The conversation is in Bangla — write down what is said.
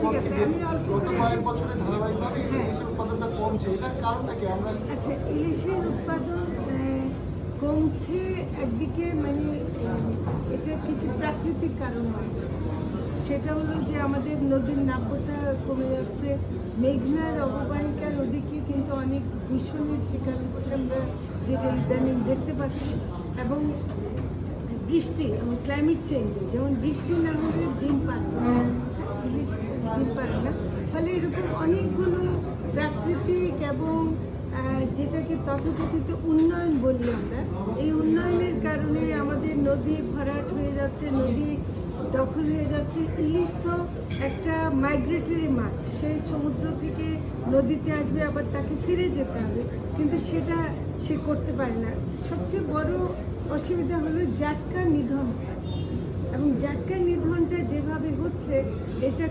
ঠিক আছে, আমি অল্প গত করে কয়েক বছরে ধারাবাহিকভাবে ইলিশের উৎপাদনটা কমছে, এটার কারণটা কি? আমরা আচ্ছা, ইলিশের উৎপাদন কমছে একদিকে, মানে এটা কিছু প্রাকৃতিক কারণ আছে। সেটা হলো যে আমাদের নদীর নাব্যতা কমে যাচ্ছে, মেঘনার অববাহিকার ওদিকে কিন্তু অনেক দূষণের শিকার হচ্ছে আমরা, যেটা ইদানিং দেখতে পাচ্ছি। এবং বৃষ্টি এবং ক্লাইমেট চেঞ্জে, যেমন বৃষ্টি না হলে ডিম পারে না, ইলিশ ডিম পারে না, ফলে এরকম অনেকগুলো প্রাকৃতিক এবং যেটাকে তথাকথিত উন্নয়ন বলি আমরা, এই উন্নয়নের কারণে আমাদের নদী ভরাট হয়ে যাচ্ছে, নদী দখল হয়ে যাচ্ছে। ইলিশ তো একটা মাইগ্রেটরি মাছ, সে সমুদ্র থেকে নদীতে আসবে, আবার তাকে ফিরে যেতে হবে, কিন্তু সেটা সে করতে পারে না। সবচেয়ে বড় অসুবিধা হলো জাটকা নিধন, এবং জাটকা নিধনটা যেভাবে হচ্ছে এটা